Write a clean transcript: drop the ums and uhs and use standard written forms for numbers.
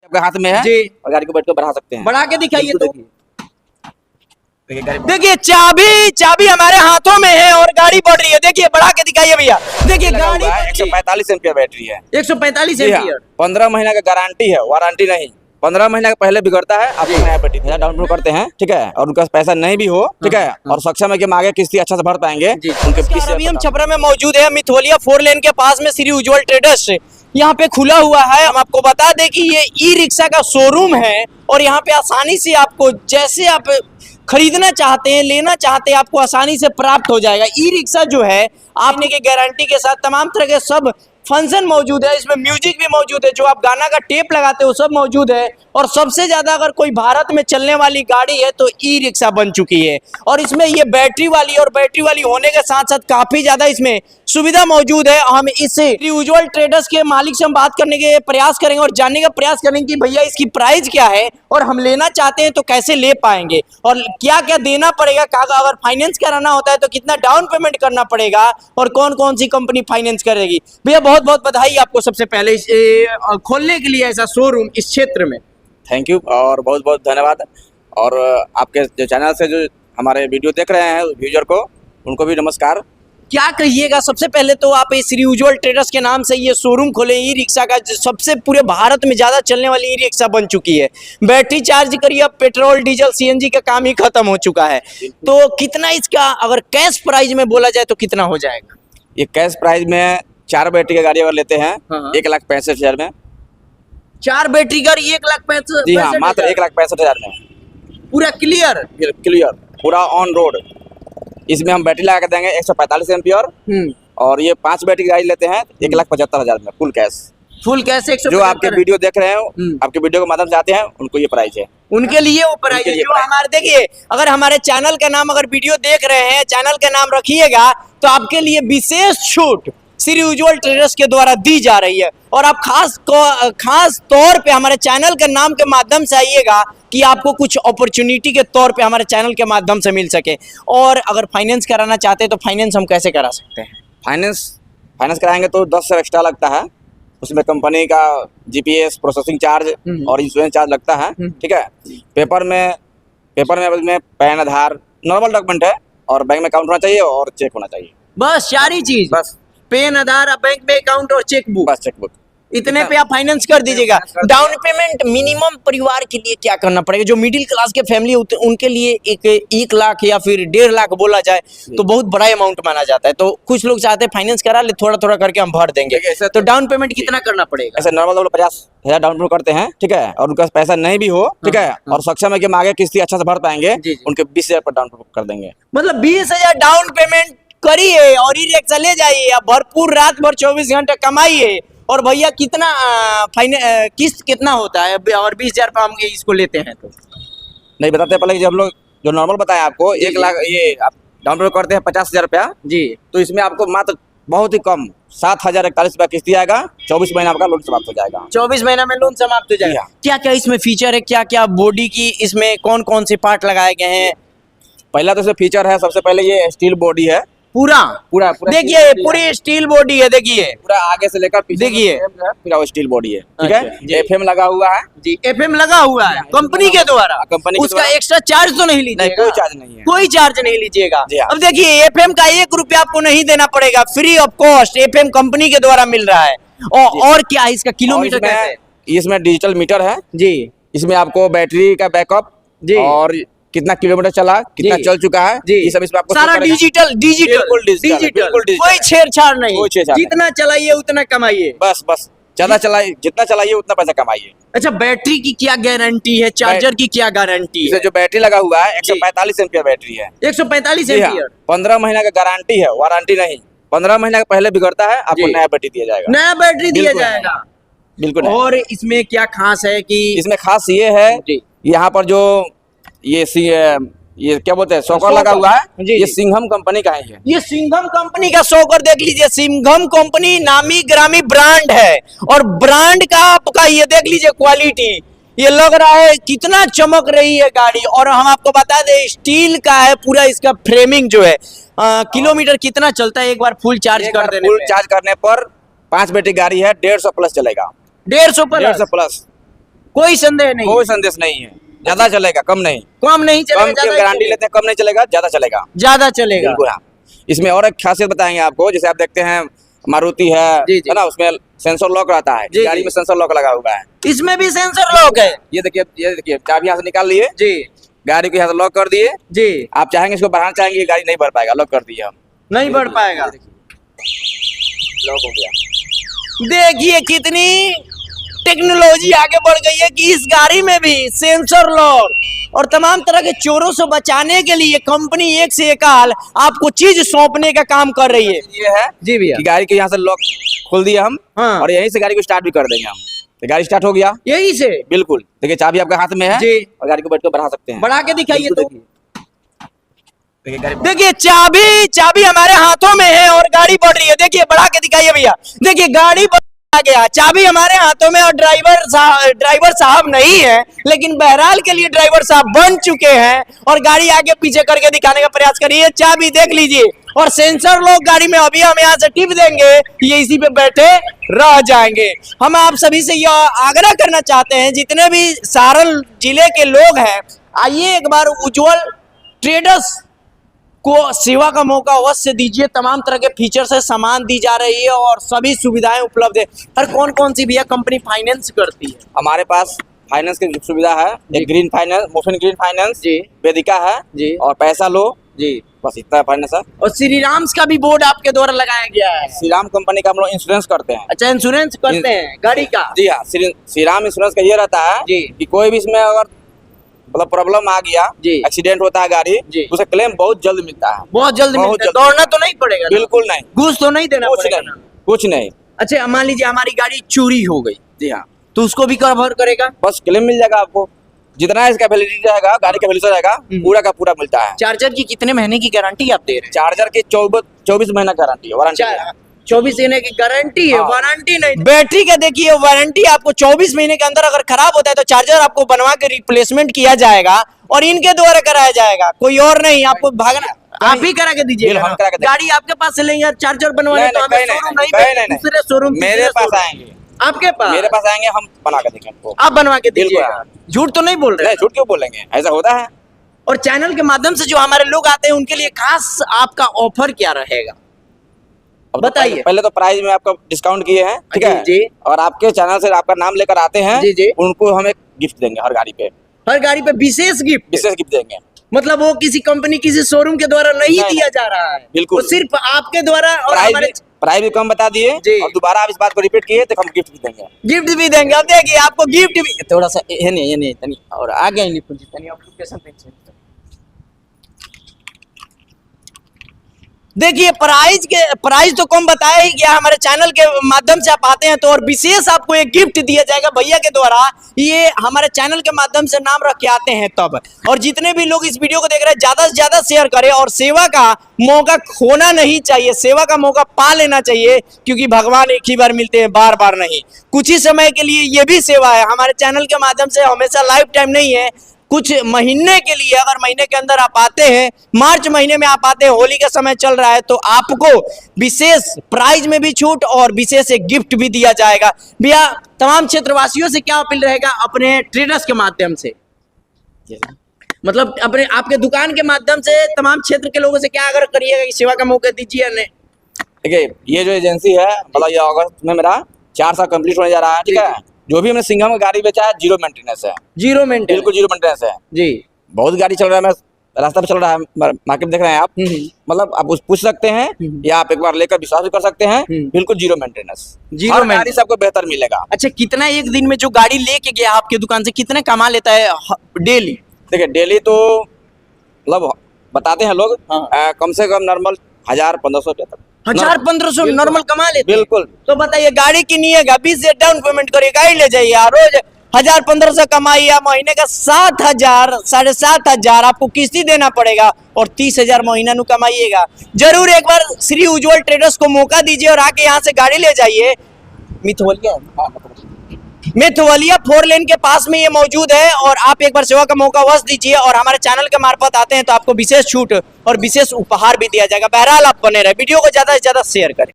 आपके हाथ में है जी। और गाड़ी को बैठ कर बढ़ा सकते हैं। बढ़ा के दिखाइए तो। देखिए गाड़ी देखिए चाबी हमारे हाथों में है और गाड़ी बढ़ रही है। देखिए बढ़ा के दिखाइए भैया। देखिए गाड़ी 145 एम्पियर बैटरी है। 145 जी हाँ, एम्पियर। 15 महीना का गारंटी है, वारंटी नहीं। 15 महीना के पहले बिगड़ता है, आप नया बैटरी डाउन पेमेंट करते हैं, ठीक है, और उनका पैसा नहीं भी हो, ठीक है, और सक्षम है कि हम आगे किस्ती अच्छा से भर पाएंगे। उनके अभी हम छपरा में मौजूद है, मिथोलिया 4 लेन के पास में श्री उज्जवल ट्रेडर्स यहाँ पे खुला हुआ है। हम आपको बता दें कि ये ई रिक्शा का शोरूम है और यहाँ पे आसानी से आपको जैसे आप खरीदना चाहते हैं, लेना चाहते हैं, आपको आसानी से प्राप्त हो जाएगा। ई रिक्शा जो है आपने की गारंटी के साथ तमाम तरह के सब फंक्शन मौजूद है। इसमें म्यूजिक भी मौजूद है, जो आप गाना का टेप लगाते हो सब मौजूद है। और सबसे ज्यादा अगर कोई भारत में चलने वाली गाड़ी है तो ई रिक्शा बन चुकी है। और इसमें ये बैटरी वाली होने के साथ साथ काफी ज्यादा इसमें सुविधा मौजूद है। हम इस उज्जवल ट्रेडर्स के मालिक से हम बात करने के प्रयास करेंगे और जानने का प्रयास करेंगे कि भैया इसकी प्राइस क्या है और हम लेना चाहते हैं तो कैसे ले पाएंगे और क्या क्या देना पड़ेगा। अगर फाइनेंस कराना होता है तो कितना डाउन पेमेंट करना पड़ेगा और कौन कौन सी कंपनी फाइनेंस करेगी। भैया बहुत बहुत बधाई आपको सबसे पहले खोलने के लिए ऐसा शोरूम इस क्षेत्र में। थैंक यू और बहुत बहुत धन्यवाद। और आपके जो चैनल से जो हमारे वीडियो देख रहे हैं व्यूजर को, उनको भी नमस्कार। क्या कहिएगा, सबसे पहले तो आप श्री उज्जवल ट्रेडर्स के नाम से ये शोरूम खोले। ई रिक्शा का सबसे पूरे भारत में ज्यादा चलने वाली ई रिक्शा बन चुकी है। बैटरी चार्ज करिए, अब पेट्रोल डीजल सीएनजी का काम ही खत्म हो चुका है। तो कितना इसका अगर कैश प्राइस में बोला जाए तो कितना हो जाएगा? ये कैश प्राइस में 4 बैटरी की गाड़ी अगर लेते हैं 1,65,000 में। 4 बैटरी गाड़ी 1,65,000? जी हाँ, मात्र 1,65,000 में पूरा क्लियर पूरा ऑन रोड। इसमें हम बैटरी लगा के देंगे 145 एम्पियर और ये 5 बैटरी की गाड़ी लेते हैं 1,75,000 में फुल कैश। जो आपके वीडियो देख रहे हैं, आपके वीडियो के माध्यम से आते हैं, उनको ये प्राइस है। उनके लिए वो प्राइस है जो हमारे, देखिए अगर हमारे चैनल का नाम, अगर वीडियो देख रहे हैं चैनल का नाम रखिएगा तो आपके लिए विशेष छूट श्री उज्जवल ट्रेडर्स के द्वारा दी जा रही है। और आप खास तौर पे हमारे चैनल के नाम के माध्यम से आइएगा कि आपको कुछ अपॉर्चुनिटी के तौर पे हमारे चैनल के माध्यम से मिल सके। और अगर फाइनेंस कराना चाहते हैं तो फाइनेंस हम कैसे करा सकते हैं? फाइनेंस कराएंगे तो 10 से एक्स्ट्रा लगता है। उसमें कंपनी का जीपीएस प्रोसेसिंग चार्ज और इंश्योरेंस चार्ज लगता है, ठीक है। पेपर में पैन, आधार, नॉर्मल डॉक्यूमेंट है और बैंक में अकाउंट होना चाहिए और चेक होना चाहिए। बस 4 ही चीज, बस पेन, आधार, बैंक में अकाउंट और चेकबुक। बस चेकबुक, इतने पे आप फाइनेंस कर दीजिएगा। डाउन पेमेंट मिनिमम परिवार के लिए क्या करना पड़ेगा? जो मिडिल क्लास के फैमिली उनके लिए 1 लाख या फिर 1.5 लाख बोला जाए तो बहुत बड़ा अमाउंट माना जाता है। तो कुछ लोग चाहते हैं फाइनेंस करा ले, थोड़ा थोड़ा करके हम भर देंगे। तो डाउन पेमेंट कितना करना पड़ेगा? ऐसे नॉर्मल 50,000 डाउन पेमेंट करते हैं, ठीक है, और उनका पैसा नहीं भी हो, ठीक है, और सक्षम है कि हम आगे किस्ती अच्छा से भर पाएंगे, उनके 20,000 पर डाउन पेमेंट कर देंगे। मतलब 20,000 डाउन पेमेंट करिए और ई रिक्शा ले जाइए, भरपूर रात भर 24 घंटे कमाइए। और भैया कितना किस्त कितना होता है? और 20,000 पर हम इसको लेते हैं तो नहीं बताते पहले कि जब लोग जो नॉर्मल बताया आपको 1 लाख, ये आप डाउन पेमेंट करते हैं 50,000 रुपया जी, तो इसमें आपको मात्र बहुत ही कम 7,041 रुपया किस्ती आएगा। 24 महीना आपका लोन समाप्त हो जाएगा। 24 महीना में लोन समाप्त हो जाएगा। क्या क्या इसमें फीचर है, क्या क्या बॉडी की इसमें कौन कौन से पार्ट लगाए गए हैं? पहला तो इसमें फीचर है, सबसे पहले ये स्टील बॉडी है। पूरा देखिए, पूरी स्टील बॉडी है। देखिए पूरा आगे से लेकर पीछे, देखिए पूरा स्टील बॉडी है, ठीक है। एफएम लगा हुआ है जी, एफएम लगा हुआ है कंपनी के द्वारा। उसका एक्स्ट्रा चार्ज तो नहीं लीजिएगा? कोई चार्ज नहीं है, कोई चार्ज नहीं लीजिएगा। अब देखिए एफएम का 1 रुपया आपको नहीं देना पड़ेगा, free of cost FM company के द्वारा मिल रहा है। और क्या है इसका किलोमीटर कैसे? इसमें डिजिटल मीटर है जी। इसमें आपको बैटरी का बैकअप और कितना किलोमीटर चला, कितना चल चुका है जी, ये सब इसमें आपको सारा डिजिटल कोई छेड़छाड़ नहीं, जितना चलाइए उतना कमाइए। बस ज्यादा चलाइए, जितना चलाइए उतना पैसा कमाइए। अच्छा, बैटरी की क्या गारंटी है? चार्जर की क्या गारंटी है? जो बैटरी लगा हुआ है 145 एम्पियर बैटरी है। 145 एम्पियर, 15 महीना का गारंटी है, वारंटी नहीं। 15 महीना के पहले बिगड़ता है, आपको नया बैटरी दिया जाएगा। नया बैटरी दिया जाएगा, बिल्कुल। और इसमें क्या खास है कि इसमें खास ये है, यहाँ पर जो ये क्या बोलते हैं, शॉकर लगा हुआ है, ये सिंघम कंपनी का है। ये सिंघम कंपनी का शॉकर देख लीजिए। सिंघम कंपनी नामी ग्रामी ब्रांड है और ब्रांड का आपका ये देख लीजिए क्वालिटी, ये लग रहा है कितना चमक रही है गाड़ी। और हम आपको बता दें स्टील का है पूरा इसका फ्रेमिंग जो है। किलोमीटर कितना चलता है एक बार फुल चार्ज करने पर 5 बैटरी गाड़ी है 150 प्लस चलेगा। 150 प्लस कोई संदेह नहीं, कोई संदेश नहीं है। ज्यादा चलेगा, कम नहीं। कम नहीं चलेगा, कम की ज्यादा गारंटी चलेगा। लेते हैं, कम नहीं चलेगा, ज्यादा चलेगा। ज्यादा चलेगा। बिल्कुल हाँ। इसमें और एक खासियत बताएंगे आपको, जैसे आप देखते हैं मारुति है जी, जी। ना, उसमें सेंसर लॉक रहता है। जी, गाड़ी जी। में सेंसर लॉक लगा हुआ है। इसमें भी सेंसर लॉक है। ये देखिए चाबी यहाँ से निकाल लिए, जी गाड़ी को यहाँ से लॉक कर दिए। जी, आप चाहेंगे इसको बढ़ाना चाहेंगे, गाड़ी नहीं बढ़ पाएगा, लॉक कर दिए हम। नहीं बढ़ पाएगा। लॉक हो गया। देखिए कितनी टेक्नोलॉजी आगे बढ़ गई है कि इस गाड़ी में भी सेंसर लॉक और तमाम तरह के चोरों से बचाने के लिए कंपनी एक से एक हाल आपको चीज सौंपने का काम कर रही है। ये है जी भैया, कि गाड़ी के यहाँ से लॉक खोल दिया हम, हाँ। और यहीं से गाड़ी को स्टार्ट भी कर देंगे हम। तो गाड़ी स्टार्ट हो गया, यही से बिल्कुल। देखिए चाबी आपके हाथ में है जी। और गाड़ी को बैठ कर बढ़ा सकते हैं। बढ़ा के दिखाइए बिल्कुल तो। देखिए गाड़ी देखिए चाबी हमारे हाथों में है और गाड़ी बढ़ रही है। देखिए बढ़ा के दिखाइए भैया। देखिए गाड़ी आ गया, चाबी हमारे हाथों में और ड्राइवर साहब नहीं है, लेकिन बहरहाल के लिए ड्राइवर साहब बन चुके हैं और गाड़ी आगे पीछे करके दिखाने का प्रयास करिए। चाबी देख लीजिए और सेंसर लॉक गाड़ी में अभी हम यहाँ से टिप देंगे, ये इसी पे बैठे रह जाएंगे। हम आप सभी से यह आग्रह करना चाहते हैं, जितने भी सारण जिले के लोग हैं, आइए एक बार उज्जवल ट्रेडर्स को सेवा का मौका अवश्य दीजिए। तमाम तरह के फीचर से सामान दी जा रही है और सभी सुविधाएं उपलब्ध है। हर कौन कौन सी भैया कंपनी फाइनेंस करती है? हमारे पास फाइनेंस की सुविधा है। एक green finance, motion green finance जी, वेदिका है जी, और पैसा लो जी। बस, इतना फाइनेंस है। और श्री राम्स का भी बोर्ड आपके द्वारा लगाया गया है। श्रीराम कंपनी का हम लोग इंश्योरेंस करते हैं। अच्छा, इंश्योरेंस करते हैं गाड़ी का? जी हाँ, श्रीराम इंश्योरेंस का ये रहता है जी। कि कोई भी इसमें अगर मतलब प्रॉब्लम आ गया, जी। एक्सीडेंट होता है गाड़ी, जी। उसे क्लेम बहुत जल्द मिलता है। बहुत जल्द बहुत मिलता है। जल्द। दौड़ना तो नहीं पड़ेगा ना? बिल्कुल नहीं, घूस तो नहीं देना कुछ पड़ेगा नहीं, ना? कुछ नहीं। अच्छा, मान लीजिए हमारी गाड़ी चोरी हो गई जी हाँ, तो उसको भी कवर करेगा? बस क्लेम मिल जाएगा आपको। जितना इसका वैलिडिटी रहेगा, गाड़ी का वैलिडिटी रहेगा, पूरा का पूरा मिलता है। चार्जर की कितने महीने की गारंटी आप दे रहे हैं? चार्जर की 24 महीना गारंटी है, वारंटी है। 24 महीने की गारंटी है, हाँ। वारंटी नहीं। बैटरी का देखिए वारंटी आपको 24 महीने के अंदर अगर खराब होता है तो चार्जर आपको बनवा के रिप्लेसमेंट किया जाएगा और इनके द्वारा कराया जाएगा, कोई और नहीं। आपको भागना, आप ही करा के दीजिएगा हम ना। करा के देंगे। गाड़ी आपके पास से लेंगे यार, चार्जर बनवाने तो हमें शोरूम नहीं, दूसरे शोरूम, मेरे पास आएंगे, आपके पास, मेरे पास आएंगे, हम बना के देंगे आपको। आप बनवा के बिल्कुल। दीजिएगा। झूठ तो नहीं बोल रहे? नहीं, झूठ क्यों बोलेंगे, ऐसा होता है। और चैनल के माध्यम से जो हमारे लोग आते हैं उनके लिए खास आपका ऑफर क्या रहेगा, अब तो बताइए। पहले तो प्राइस में आपका डिस्काउंट किए हैं, ठीक है जी। और आपके चैनल से आपका नाम लेकर आते हैं, जी, जी। उनको हम एक गिफ्ट देंगे हर गाड़ी पे, हर गाड़ी पे विशेष गिफ्ट? विशेष गिफ्ट देंगे। मतलब वो किसी कंपनी, किसी शोरूम के द्वारा नहीं दिया जा रहा है, बिल्कुल। वो सिर्फ आपके द्वारा। और हमारे प्राइस भी कम बता दिए जी। और दोबारा आप इस बात को रिपीट किए तो हम गिफ्ट भी देंगे। गिफ्ट भी देंगे। अब देखिए आपको गिफ्ट भी थोड़ा सा ये नहीं तनी और आगे नहीं पूछी तनी आप लोकेशन पे। देखिए प्राइस तो कम बताया ही गया। हमारे चैनल के माध्यम से आप आते हैं तो और विशेष आपको एक गिफ्ट दिया जाएगा भैया के द्वारा। ये हमारे चैनल के माध्यम से नाम रख के आते हैं तब। और जितने भी लोग इस वीडियो को देख रहे हैं ज्यादा से ज्यादा शेयर करें और सेवा का मौका खोना नहीं चाहिए, सेवा का मौका पा लेना चाहिए, क्योंकि भगवान एक ही बार मिलते हैं, बार बार नहीं। कुछ ही समय के लिए ये भी सेवा है हमारे चैनल के माध्यम से, हमेशा लाइफ टाइम नहीं है, कुछ महीने के लिए। अगर महीने के अंदर आप आते हैं, मार्च महीने में आप आते हैं, होली का समय चल रहा है, तो आपको विशेष प्राइज में भी छूट और विशेष एक गिफ्ट भी दिया जाएगा। भैया तमाम क्षेत्रवासियों से क्या अपील रहेगा अपने ट्रेडर्स के माध्यम से, मतलब अपने आपके दुकान के माध्यम से तमाम क्षेत्र के लोगों से क्या अगर करिएगा कि सेवा का मौका दीजिए? नहीं देखिए ये जो एजेंसी है, मतलब ये अगस्त में मेरा 4 साल कंप्लीट होने जा रहा है, ठीक है। जो भी हमने सिंघम का गाड़ी बेचा है, जीरो मेंटेनेंस है, जीरो मेंटेनेंस, बिल्कुल जीरो मेंटेनेंस है जी। बहुत गाड़ी चल रहा है, मैं रास्ता पे चल रहा है, मार्केट देख रहे हैं आप, मतलब आप पूछ सकते हैं या आप एक बार लेकर विश्वास भी कर सकते हैं, बिल्कुल जीरो मेंटेनेंस, जीरो गाड़ी सबको बेहतर मिलेगा। अच्छा, कितना एक दिन में जो गाड़ी लेके गया आपके दुकान से कितना कमा लेता है डेली? देखिए डेली तो मतलब बताते हैं लोग, कम से कम नॉर्मल 1000-1500 तक, 1000-1500 नॉर्मल कमा लेते? बिल्कुल। तो बताइए गाड़ी किनिएगा, 20 से डाउन पेमेंट करिए, गाड़ी ले जाइए, रोज 1000-1500 कमाइए, महीने का 7000 7,500 आपको किस्ती देना पड़ेगा और 30,000 महीना नु कमाइएगा। जरूर एक बार श्री उज्जवल ट्रेडर्स को मौका दीजिए और आके यहाँ से गाड़ी ले जाइए। मिथवलिया 4 लेन के पास में ये मौजूद है और आप एक बार सेवा का मौका अवश्य दीजिए और हमारे चैनल के मार्फत आते हैं तो आपको विशेष छूट और विशेष उपहार भी दिया जाएगा। बहरहाल आप बने रहे, वीडियो को ज्यादा से ज्यादा शेयर करें।